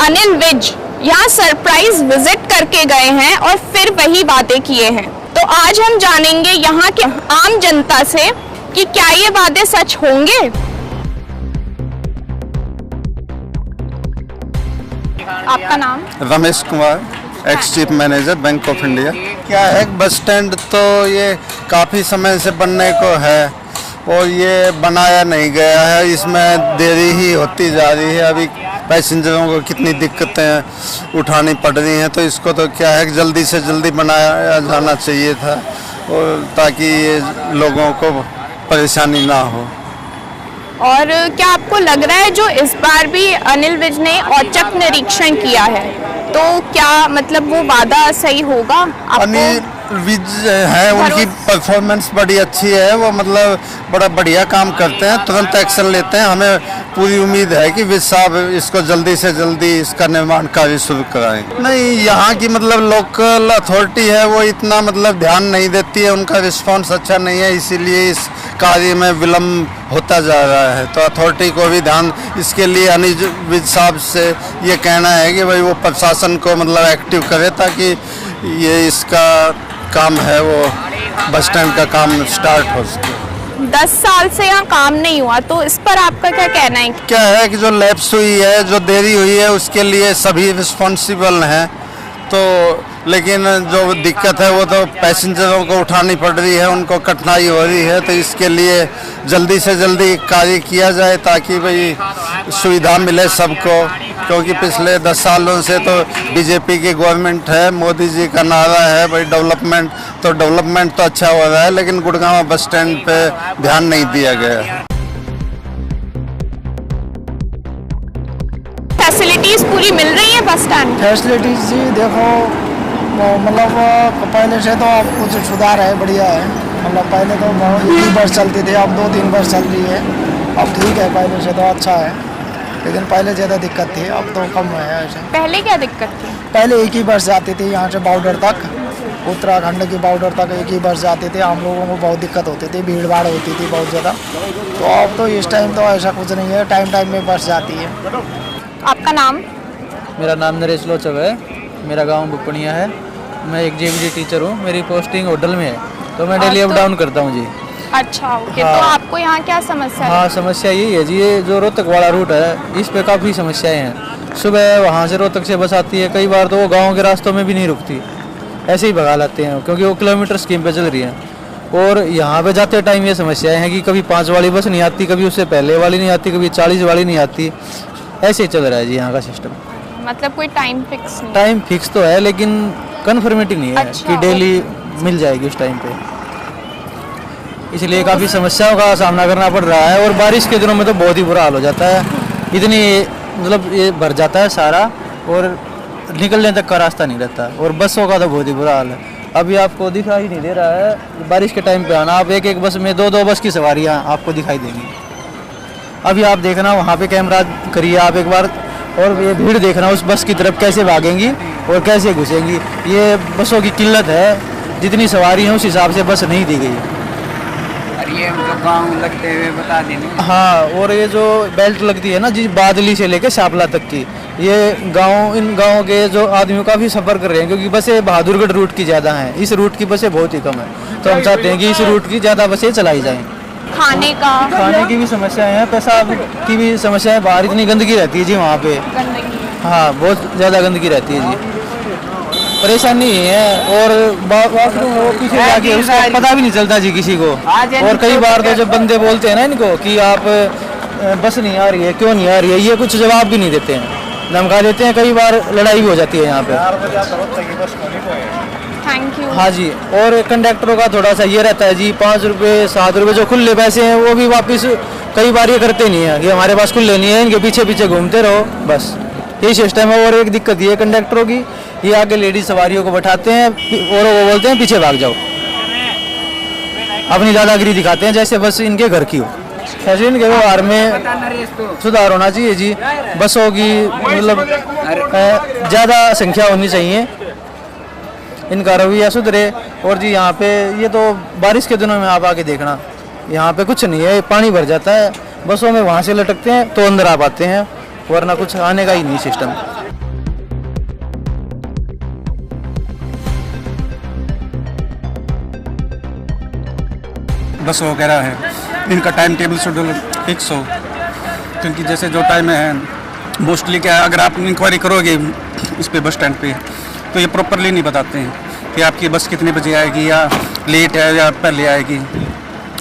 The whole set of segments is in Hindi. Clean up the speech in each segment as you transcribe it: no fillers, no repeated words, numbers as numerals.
अनिल विज यहाँ सरप्राइज विजिट करके गए हैं और फिर वही वादे किए हैं। तो आज हम जानेंगे यहाँ के आम जनता से कि क्या ये वादे सच होंगे। आपका नाम? Ramesh Kumar, ex chief manager bank of India. क्या है, बस स्टैंड तो ये काफ़ी समय से बनने को है और ये बनाया नहीं गया है, इसमें देरी ही होती जा रही है। अभी पैसेंजरों को कितनी दिक्कतें उठानी पड़ रही हैं, तो इसको तो क्या है कि जल्दी से जल्दी बनाया जाना चाहिए था और ताकि ये लोगों को परेशानी ना हो। और क्या आपको लग रहा है जो इस बार भी अनिल विज ने औचक निरीक्षण किया है, तो क्या मतलब वो वादा सही होगा? अनिल विज है, उनकी परफॉर्मेंस बड़ी अच्छी है, वो मतलब बड़ा बढ़िया काम करते हैं, तुरंत एक्शन लेते हैं। हमें पूरी उम्मीद है कि विज साहब इसको जल्दी से जल्दी इसका निर्माण कार्य शुरू कराएं। नहीं, यहाँ की मतलब लोकल अथॉरिटी है, वो इतना मतलब ध्यान नहीं देती है, उनका रिस्पांस अच्छा नहीं है, इसीलिए इस कार्य में विलम्ब होता जा रहा है। तो अथॉरिटी को भी ध्यान, इसके लिए अनिल विज साहब से ये कहना है कि भाई वो प्रशासन को मतलब एक्टिव करे ताकि ये इसका काम है वो बस स्टैंड का काम स्टार्ट हो सके। 10 साल से यहाँ काम नहीं हुआ, तो इस पर आपका क्या कहना है? क्या है कि जो लैप्स हुई है, जो देरी हुई है, उसके लिए सभी रिस्पॉन्सिबल हैं। तो लेकिन जो दिक्कत है वो तो पैसेंजरों को उठानी पड़ रही है, उनको कठिनाई हो रही है, तो इसके लिए जल्दी से जल्दी कार्य किया जाए ताकि भाई सुविधा मिले सबको। क्योंकि पिछले 10 सालों से तो बीजेपी की गवर्नमेंट है, मोदी जी का नारा है भाई डेवलपमेंट, तो डेवलपमेंट तो अच्छा हो रहा है, लेकिन गुड़गांव बस स्टैंड पे ध्यान नहीं दिया गया है। फैसिलिटीज पूरी मिल रही है बस स्टैंड? फैसिलिटीज जी देखो, मतलब पहले से तो अब कुछ सुधार है, बढ़िया है। मतलब पहले तो एक ही बस चलती थी, अब 2-3 बस चल रही है, अब ठीक है, पहले से तो अच्छा है। लेकिन पहले ज़्यादा दिक्कत थी, अब तो कम है ऐसे। पहले क्या दिक्कत थी? पहले एक ही बस जाती थी यहाँ से बॉर्डर तक, उत्तराखंड की बॉर्डर तक एक ही बस जाती थी, हम लोगों को बहुत दिक्कत होती थी, भीड़ भाड़ होती थी बहुत ज़्यादा। तो अब तो इस टाइम तो ऐसा कुछ नहीं है, टाइम टाइम में बस जाती है। आपका नाम? मेरा नाम नरेश लोचव है, मेरा गांव बुपनिया है, मैं एक जेबीडी टीचर हूँ, मेरी पोस्टिंग होटल में है, तो मैं डेली अप डाउन करता हूँ जी। अच्छा, ओके। हाँ। तो आपको यहाँ क्या समस्या है? हाँ, समस्या यही है जी, ये जो रोहतक वाला रूट है, इस पे काफ़ी समस्याएं हैं। सुबह वहाँ से रोहतक से बस आती है, कई बार तो वो गाँव के रास्तों में भी नहीं रुकती, ऐसे ही भगा लाते हैं क्योंकि वो किलोमीटर स्कीम पे चल रही है। और यहाँ पे जाते टाइम ये समस्याएं हैं कि कभी 5 वाली बस नहीं आती, कभी उससे पहले वाली नहीं आती, कभी 40 वाली नहीं आती, ऐसे ही चल रहा है जी यहाँ का सिस्टम। मतलब कोई टाइम फिक्स नहीं? टाइम फिक्स तो है, लेकिन कन्फर्मेटिव नहीं है कि डेली मिल जाएगी उस टाइम पे, इसलिए काफ़ी समस्याओं का सामना करना पड़ रहा है। और बारिश के दिनों में तो बहुत ही बुरा हाल हो जाता है, इतनी मतलब ये भर जाता है सारा और निकलने तक का रास्ता नहीं रहता, और बसों का तो बहुत ही बुरा हाल है। अभी आपको दिखाई नहीं दे रहा है, बारिश के टाइम पे आना, आप एक बस में 2-2 बस की सवारियाँ आपको दिखाई देंगी। अभी आप देखना, वहाँ पे कैमरा करिए आप एक बार, और ये भीड़ देखना उस बस की तरफ कैसे भागेंगी और कैसे घुसेंगी। ये बसों की किल्लत है, जितनी सवारी है उस हिसाब से बस नहीं दी गई। ये मतलब गाँव लगते हुए बता देंगे। हाँ, और ये जो बेल्ट लगती है ना जी, बादली से लेके शापला तक की, ये गांव, इन गांव के जो आदमी काफ़ी सफ़र कर रहे हैं क्योंकि बसें बहादुरगढ़ रूट की ज़्यादा हैं, इस रूट की बसें बहुत ही कम है, तो हम चाहते हैं कि इस रूट की ज़्यादा बसें चलाई जाएँ। खाने की भी समस्याएं हैं, पेशाब की भी समस्याएं, बाहर इतनी गंदगी रहती है जी वहाँ पे। हाँ, बहुत ज़्यादा गंदगी रहती है जी, परेशानी है। और बाथरूम वो पीछे जाके उसका पता भी नहीं चलता जी किसी को। और कई बार तो जब बंदे बोलते हैं ना इनको कि आप बस नहीं आ रही है, क्यों नहीं आ रही है, ये कुछ जवाब भी नहीं देते हैं, धमका देते हैं, कई बार लड़ाई भी हो जाती है यहाँ पे। Thank you. हाँ जी, और कंडक्टरों का थोड़ा सा ये रहता है जी, 5 रुपये 7 रुपये जो खुले पैसे हैं वो भी वापस कई बार ये करते नहीं है कि हमारे पास खुले नहीं है, इनके पीछे पीछे घूमते रहो, बस यही सिस्टम है। और एक दिक्कत ये है कंडक्टरों की, ये आगे लेडीज सवारियों को बैठाते हैं और वो बोलते हैं पीछे भाग जाओ, अपनी दादागिरी दिखाते हैं जैसे बस इनके घर की हो। ऐसे इनके व्यवहार में सुधार होना चाहिए जी, बसों की मतलब ज़्यादा संख्या होनी चाहिए, इनका रवैया सुधरे। और जी यहाँ पे ये तो बारिश के दिनों में आप आके देखना, यहाँ पे कुछ नहीं है, पानी भर जाता है, बसों में वहाँ से लटकते हैं तो अंदर आ पाते हैं, वरना कुछ आने का ही नहीं सिस्टम। बस वगैरह है इनका टाइम टेबल शेड्यूल फिक्स हो, क्योंकि जैसे जो टाइम है मोस्टली क्या अगर आप इंक्वायरी करोगे इस पे बस स्टैंड पे तो ये प्रॉपरली नहीं बताते हैं कि आपकी बस कितने बजे आएगी या लेट है या पहले आएगी।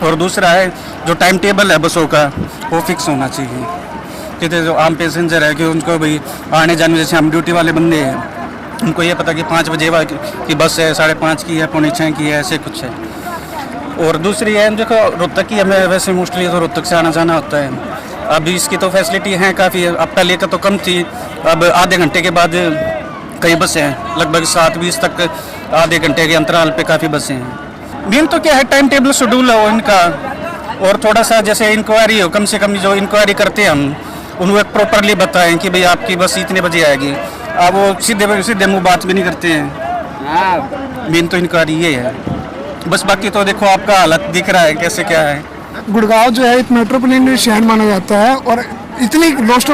और दूसरा है जो टाइम टेबल है बसों का वो फिक्स होना चाहिए, क्योंकि जो आम पैसेंजर है कि उनको भाई आने जाने, जैसे हम ड्यूटी वाले बंदे हैं उनको ये पता कि 5 बजे की बस है, 5:30 की है, 5:45 की है, ऐसे कुछ है। और दूसरी है देखो रोहतक की, हमें वैसे मोस्टली तो रोहतक से आना जाना होता है। अभी इसकी तो फैसिलिटी है काफ़ी, अब पहले का तो कम थी, अब आधे घंटे के बाद कई बसें हैं, लगभग 7:20 तक आधे घंटे के अंतराल पे काफ़ी बसें हैं। मेन तो क्या है टाइम टेबल शेड्यूल हो इनका, और थोड़ा सा जैसे इंक्वायरी हो, कम से कम जो इंक्वायरी करते हैं हम उनको प्रॉपरली बताएं कि भाई आपकी बस इतने बजे आएगी। अब वो सीधे मुँह बात भी नहीं करते हैं। मेन तो इंक्वायरी ये है बस, बाकी तो देखो आपका हालत दिख रहा है कैसे क्या है। गुड़गांव जो है एक मेट्रोपॉलिटन शहर माना जाता है और इतनी मोस्ट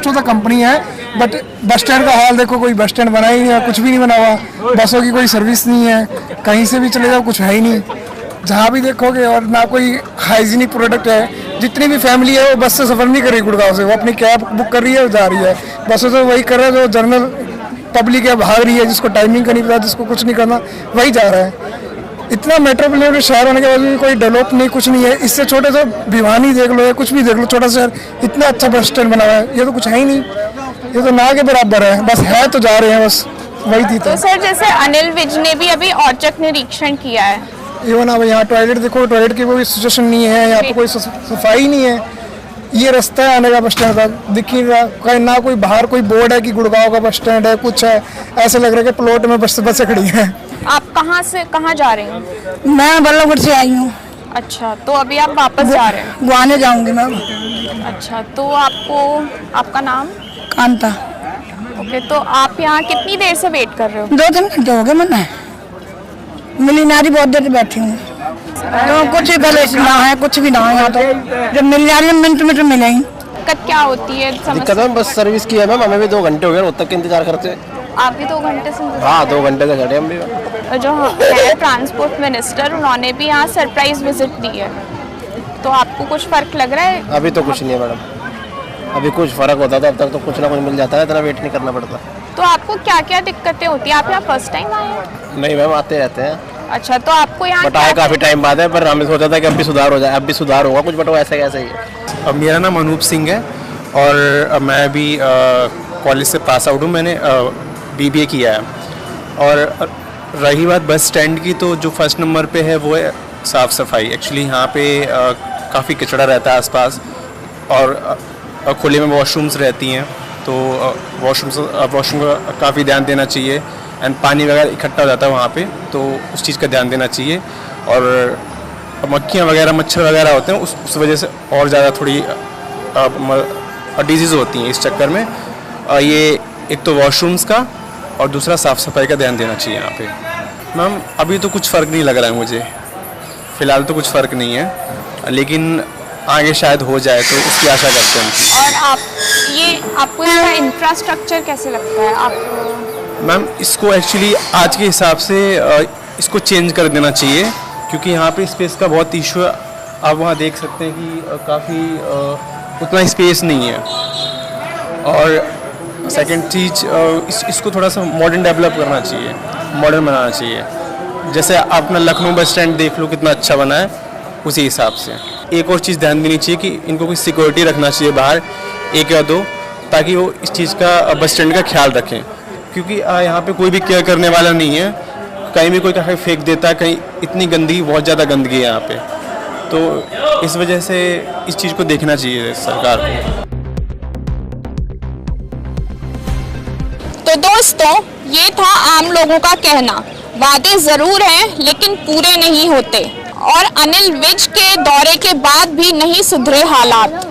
ऑफ द कंपनी है, बट बस स्टैंड का हाल देखो, कोई बस स्टैंड बना ही नहीं है, कुछ भी नहीं बना हुआ, बसों की कोई सर्विस नहीं है, कहीं से भी चले जाओ कुछ है ही नहीं जहाँ भी देखोगे, और ना कोई हाइजीनिक प्रोडक्ट है। जितनी भी फैमिली है वो बस से सफ़र नहीं कर रही गुड़गांव से, वो अपनी कैब बुक कर रही है और जा रही है। बसों से वही कर रहा है जो जनरल पब्लिक है, भाग रही है, जिसको टाइमिंग का नहीं पता, जिसको कुछ नहीं करना, वही जा रहा है। इतना मेट्रोपॉलिटन शहर होने के बाद भी कोई डेवलप नहीं, कुछ नहीं है। इससे छोटे से भिवानी देख लो या कुछ भी देख लो, छोटा शहर, इतना अच्छा बस स्टैंड बना हुआ है, ये तो कुछ है ही नहीं, ये तो ना के बराबर है, बस है तो जा रहे हैं, बस वही थी। तो सर जैसे अनिल विज ने भी अभी औचक निरीक्षण किया है, इवन अब यहाँ टॉयलेट देखो, टॉयलेट की कोई सिचुएशन नहीं है, यहाँ पे कोई सफाई नहीं है, ये रास्ता है आने का बस स्टैंड तक, दिख नहीं रहा, कहीं ना कोई बाहर कोई बोर्ड है कि गुड़गांव का बस स्टैंड है, कुछ है, ऐसे लग रहा है कि प्लॉट में बसें खड़ी हैं। आप कहाँ से कहाँ जा रहे हैं? मैं बल्लभगढ़ से आई हूँ। अच्छा, तो अभी आप वापस जा रहे हैं? गुआने जाऊंगी मैं। अच्छा, तो आपका नाम? कांता। ओके, तो आप यहाँ कितनी देर से वेट कर रहे हो? 2-3 घंटे हो गए मैंने, मिली नारी बहुत देर से बैठी हूँ, तो कुछ गले ना है, कुछ भी ना है यहाँ, तो जब मिल जा रही है मिनट में तो मिले ही। दिक्कत क्या होती है? दिक्कत है बस सर्विस की है मैम, हमें भी 2 घंटे हो गए रोहतक के इंतजार करते। आप भी 2 घंटे से? हाँ 2 घंटे से खड़े हम भी। जो है ट्रांसपोर्ट मिनिस्टर, उन्होंने भी यहाँ सरप्राइज विजिट दी है, तो आपको कुछ फर्क लग रहा है? अभी तो कुछ नहीं है मैडम, अभी कुछ फर्क होता था, अब तक तो कुछ ना कुछ मिल जाता है, इतना वेट नहीं करना पड़ता। तो आपको क्या क्या दिक्कतें होती है? आप यहाँ फर्स्ट टाइम आए हैं? नहीं मैम, आते रहते हैं। अच्छा, तो आपको यहाँ बट आए काफ़ी टाइम बाद है, पर हमने सोचा था कि अब भी सुधार हो जाए, अब भी सुधार होगा कुछ, बट वो ऐसे कैसे ही है। अब मेरा नाम अनूप सिंह है और मैं अभी कॉलेज से पास आउट हूँ, मैंने BBA किया है। और रही बात बस स्टैंड की, तो जो फर्स्ट नंबर पे है वो है साफ़ सफाई। एक्चुअली यहाँ पे काफ़ी कचरा रहता है आसपास, और खुले में वॉशरूम्स रहती हैं, तो वॉशरूम का काफ़ी ध्यान देना चाहिए। एंड पानी वगैरह इकट्ठा हो जाता है वहाँ पे, तो उस चीज़ का ध्यान देना चाहिए। और मक्खियाँ वगैरह, मच्छर वगैरह होते हैं, उस वजह से और ज़्यादा थोड़ी डिजीज़ होती हैं इस चक्कर में। ये एक तो वॉशरूम्स का और दूसरा साफ़ सफाई का ध्यान देना चाहिए यहाँ पे। मैम अभी तो कुछ फ़र्क नहीं लग रहा है मुझे, फ़िलहाल तो कुछ फ़र्क नहीं है, लेकिन आगे शायद हो जाए, तो उसकी आशा करते हैं। और आपको इसका इंफ्रास्ट्रक्चर कैसे लगता है? आप मैम इसको एक्चुअली आज के हिसाब से इसको चेंज कर देना चाहिए, क्योंकि यहाँ पे स्पेस का बहुत इशू है। आप वहाँ देख सकते हैं कि काफ़ी उतना स्पेस नहीं है। और सेकंड चीज़, इसको थोड़ा सा मॉडर्न डेवलप करना चाहिए, मॉडर्न बनाना चाहिए। जैसे अपना लखनऊ बस स्टैंड देख लो कितना अच्छा बना है, उसी हिसाब से। एक और चीज़ ध्यान देनी चाहिए कि इनको कोई सिक्योरिटी रखना चाहिए बाहर, 1 या 2, ताकि वो इस चीज़ का बस स्टैंड का ख्याल रखें, क्योंकि यहाँ पे कोई भी केयर करने वाला नहीं है। कहीं भी कोई कहीं फेंक देता है, कहीं इतनी गंदगी, बहुत ज़्यादा गंदगी है यहाँ पे, तो इस वजह से इस चीज़ को देखना चाहिए सरकार को। तो दोस्तों, ये था आम लोगों का कहना, वादे ज़रूर हैं लेकिन पूरे नहीं होते, और अनिल विज के दौरे के बाद भी नहीं सुधरे हालात।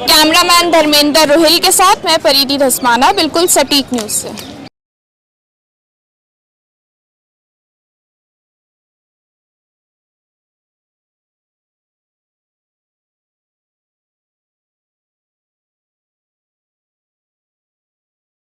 कैमरामैन धर्मेंद्र रोहिल के साथ मैं परिधि धस्माना, बिल्कुल सटीक न्यूज़ से।